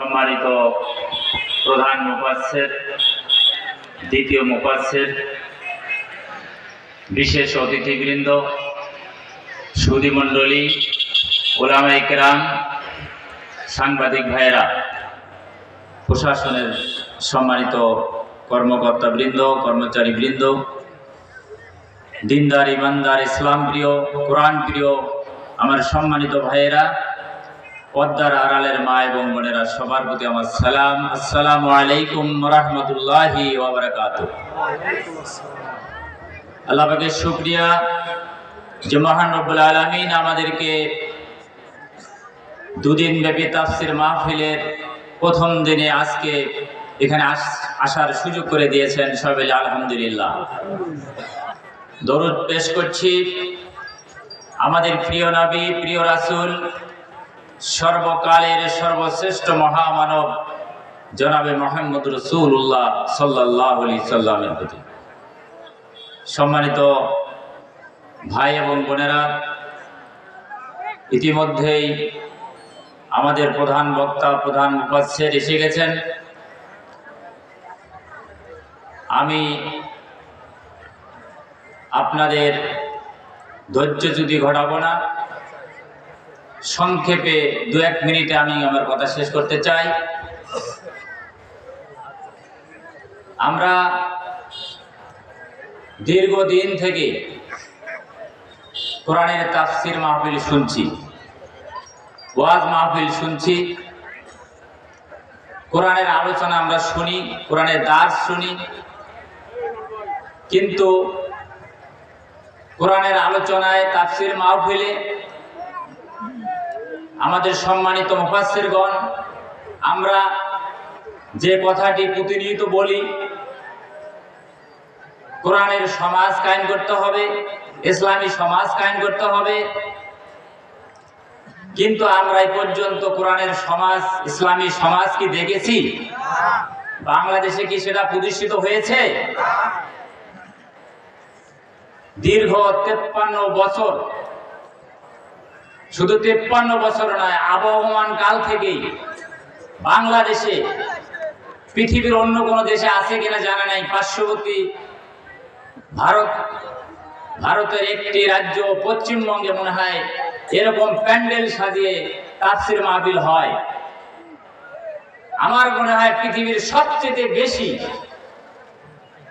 সম্মানিত প্রধান মুফাসসির, দ্বিতীয় মুফাসসির, বিশেষ অতিথিবৃন্দ, সুধী মণ্ডলী, ওলামায়ে কেরাম, সাংবাদিক ভাইয়েরা, প্রশাসনের সম্মানিত কর্মকর্তাবৃন্দ, কর্মচারীবৃন্দ, দিনদার, ইমানদার, ইসলাম প্রিয়, কোরআন প্রিয় আমার সম্মানিত ভাইয়েরা, পর্দার আড়ালের মা এবং বোনেরা, সবার প্রতি আমার সালাম। আসসালামু আলাইকুম ওয়া রাহমাতুল্লাহি ওয়া বারাকাতুহু। আল্লাহ পাকের শুকরিয়া যে মহান রব্বুল আলামিন আমাদেরকে দুদিন ব্যাপী তাফসীর মাহফিলের প্রথম দিনে আজকে এখানে আসার সুযোগ করে দিয়েছেন। সবাই আলহামদুলিল্লাহ। দরুদ পেশ করছি আমাদের প্রিয় নবী, প্রিয় রাসূল, সর্বকালের সর্বশ্রেষ্ঠ মহামানব জনাবে মুহাম্মদ রাসূলুল্লাহ সাল্লাল্লাহু আলাইহি সাল্লামের প্রতি। সম্মানিত ভাই এবং বোনেরা, ইতিমধ্যেই আমাদের প্রধান বক্তা, প্রধান মুফাসসির এসে গেছেন। আমি আপনাদের ধৈর্যচ্যুতি ঘটাবো না, সংক্ষেপে 2-1 মিনিটে আমি আমার কথা শেষ করতে চাই। আমরা দীর্ঘদিন থেকে কোরআনের তাফসীর মাহফিল শুনছি, ওয়াজ মাহফিল শুনছি, কোরআনের আলোচনা আমরা শুনি, কোরআনের দার্স শুনি, কিন্তু কোরআনের আলোচনায়, তাফসীর মাহফিলে আমাদের সম্মানিত মুফাসসিরগণ আমরা যে কথাটি প্রতিনিয়ত বলি, কোরআনের সমাজ কায়েম করতে হবে, ইসলামী সমাজ কায়েম করতে হবে, কিন্তু আমরা এই পর্যন্ত কোরআনের সমাজ, ইসলামী সমাজ কি দেখেছি? বাংলাদেশে কি সেটা প্রতিষ্ঠিত হয়েছে? দীর্ঘ 53 বছর, শুধু 53 বছর নয়, আবহমান কাল থেকেই বাংলাদেশে, পৃথিবীর অন্য কোনো দেশে আছে কিনা জানা নাই, পার্শ্ববর্তী ভারতের একটি রাজ্য পশ্চিমবঙ্গে মনে হয় এরকম প্যান্ডেল সাজিয়ে তাফসীর মাহফিল হয়। আমার মনে হয় পৃথিবীর সবচেয়ে বেশি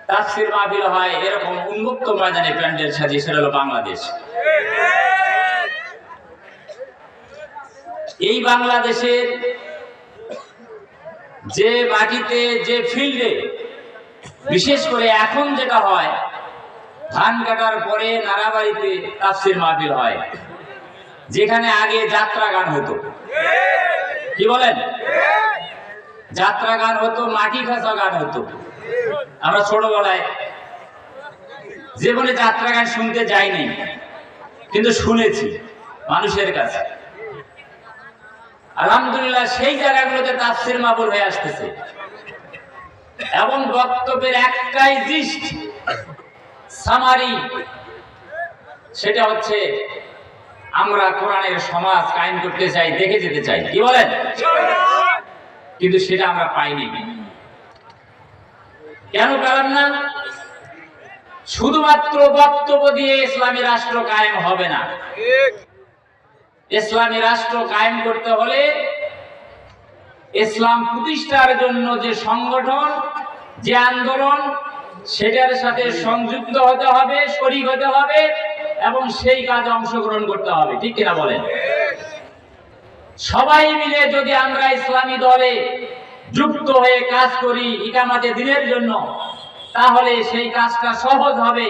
তাফসীর মাহফিল হয় এরকম উন্মুক্ত ময়দানে প্যান্ডেল সাজিয়ে, সেটা হলো বাংলাদেশ। এই বাংলাদেশের যে মাটিতে, যে ফিল্ডে, বিশেষ করে এখন যেটা হয়, ধান কাটার পরে নারাবাড়িতে তাফসীর মাহফিল হয়, যেখানে আগে যাত্রা গান হতো। কি বলেন? যাত্রা গান হতো, মাটি খাসা গান হতো। আমরা ছোটবেলায় জীবনে যাত্রা গান শুনতে যাইনি, কিন্তু শুনেছি মানুষের কাছে। আলহামদুলিল্লাহ, সেই জায়গাগুলোতে তাফসীর মাহফিল হয়ে আসতেছে এবং বক্তব্যের একটাই জিস্ট, সামারি, সেটা হচ্ছে আমরা কোরআনের সমাজ কায়েম করতে চাই, দেখে যেতে চাই। কি বলেন? কিন্তু সেটা আমরা পাইনি। কেন পেলাম না? শুধুমাত্র বক্তব্য দিয়ে ইসলামী রাষ্ট্র কায়েম হবে না। ইসলামী রাষ্ট্র কায়েম করতে হলে ইসলাম প্রতিষ্ঠার জন্য যে সংগঠন, যে আন্দোলন, সেটার সাথে সংযুক্ত হতে হবে, শরীক হতে হবে এবং সেই কাজে অংশগ্রহণ করতে হবে। ঠিক কিনা বলেন? সবাই মিলে যদি আমরা ইসলামী দলে যুক্ত হয়ে কাজ করি ইকামাতে দ্বীনের জন্য, তাহলে সেই কাজটা সহজ হবে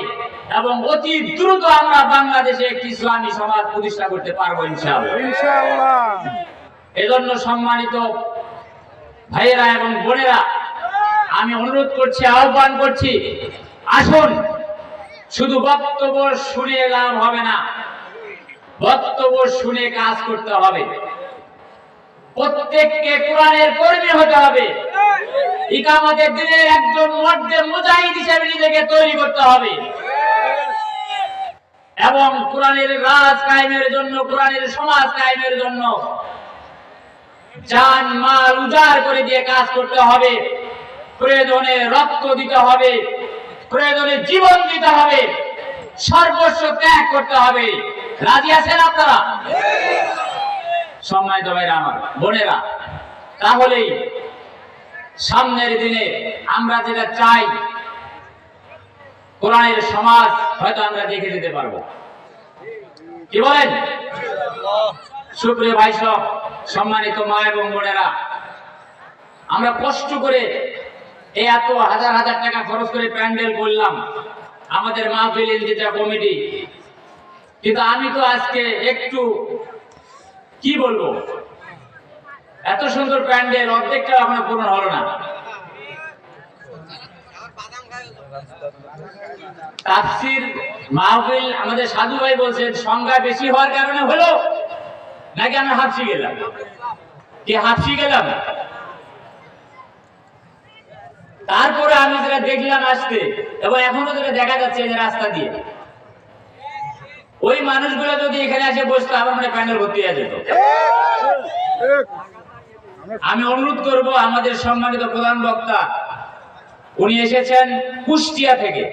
এবং অতি দ্রুত আমরা বাংলাদেশে একটি ইসলামী সমাজ প্রতিষ্ঠা করতে পারবো ইনশাআল্লাহ। এজন্য সম্মানিত ভাইয়েরা এবং বোনেরা, আমি অনুরোধ করছি, আহ্বান করছি, আসুন, শুধু বক্তব্য শুনে লাভ হবে না, বক্তব্য শুনে কাজ করতে হবে। প্রত্যেককে কোরআনের কর্মী হতে হবে, ইকামতের দিনের একজন মুজাহিদ হিসেবে নিজেকে তৈরি করতে হবে এবং কোরআনের রাজ কায়েমের জন্য, কোরআনের সমাজ কায়েমের জন্য জান মাল উজাড় করে দিয়ে কাজ করতে হবে, প্রয়োজনে রক্ত দিতে হবে, প্রয়োজনে জীবন দিতে হবে, সর্বস্ব ত্যাগ করতে হবে। রাজি আছেন আপনারা? সম্মানিত ভাইরা আমার, বোনেরা, তাহলেই সামনের দিনে আমরা যেটা চাই কোরআনের সমাজ হয়তো আমরা দেখে যেতে পারবো। কি বলেন? সুপ্রিয় ভাই সব, সম্মানিত মা এবং বোনেরা, আমরা কষ্ট করে এই এত হাজার হাজার টাকা খরচ করে প্যান্ডেল করলাম আমাদের মাহফিল যেটা কমিটি, কিন্তু আমি তো আজকে একটু কি বলবো, এত সুন্দর প্যান্ডেল অর্ধেকটা আপনার পূরণ হলো না। তাফসীর মাহফিল আমাদের সাধু ভাই বলছেন সংখ্যা বেশি হওয়ার কারণে হলো নাকি আমি হাফসি গেলাম? কি হাফসি গেলাম? তারপরে আমি যেটা দেখলাম আসতে, এবং এখনো যেটা দেখা যাচ্ছে যে রাস্তা দিয়ে, ওই মানুষগুলো যদি এখানে এসে বসতো আবার মানে প্যান্ডেল ভর্তি হয়ে যেত। আমি অনুরোধ করব আমাদের সম্মানিত প্রধান বক্তা, উনি এসেছেন কুষ্টিয়া থেকে,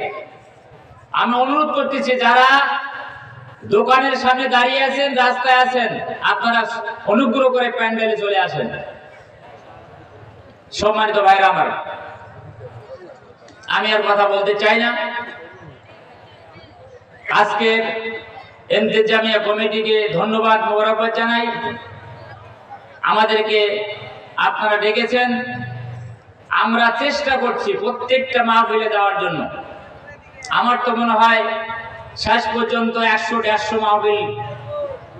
আমি অনুরোধ করতেছি যারা দোকানের সামনে দাঁড়িয়ে আছেন, রাস্তায় আছেন, আপনারা অনুগ্রহ করে প্যান্ডেলে চলে আসেন। সম্মানিত ভাইরা আমার, আমি আর কথা বলতে চাই না। আজকের ইন্তেজামিয়া কমিটিকে ধন্যবাদ মোবারকবাদ জানাই। আমাদেরকে আপনারা ডেকেছেন, আমরা চেষ্টা করছি প্রত্যেকটা মাহফিলে যাওয়ার জন্য। আমার তো মনে হয় শেষ পর্যন্ত 100-150 মাহফিল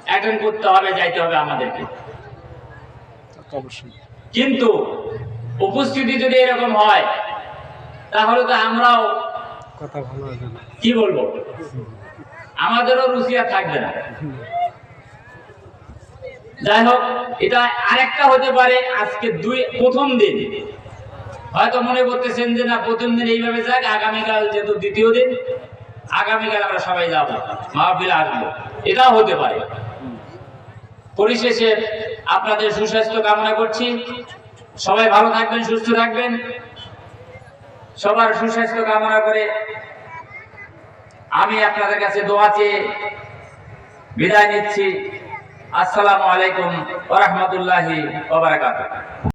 অ্যাটেন্ড করতে হবে, যাইতে হবে আমাদেরকে। কিন্তু উপস্থিতি যদি এরকম হয় তাহলে তো আমরাও কি বলবো, আমাদেরও রুচি আর থাকবে না। যাই হোক, এটা আরেকটা হতে পারে আজকে প্রথম দিন হয়তো মনে করতেছেন যে না প্রথম দিন এইভাবে যাক, আগামীকাল যেহেতু দ্বিতীয় দিন, আগামীকাল আমরা সবাই যাবো, মাহফিল আসবো, এটাও হতে পারে। পরিশেষে আপনাদের সুস্বাস্থ্য কামনা করছি। সবাই ভালো থাকবেন, সুস্থ থাকবেন। সবার সুস্বাস্থ্য কামনা করে আমি আপনাদের কাছে দোয়া চেয়ে বিদায় নিচ্ছি। আসসালামু আলাইকুম ওয়া রাহমাতুল্লাহি ওয়া বারাকাতুহু।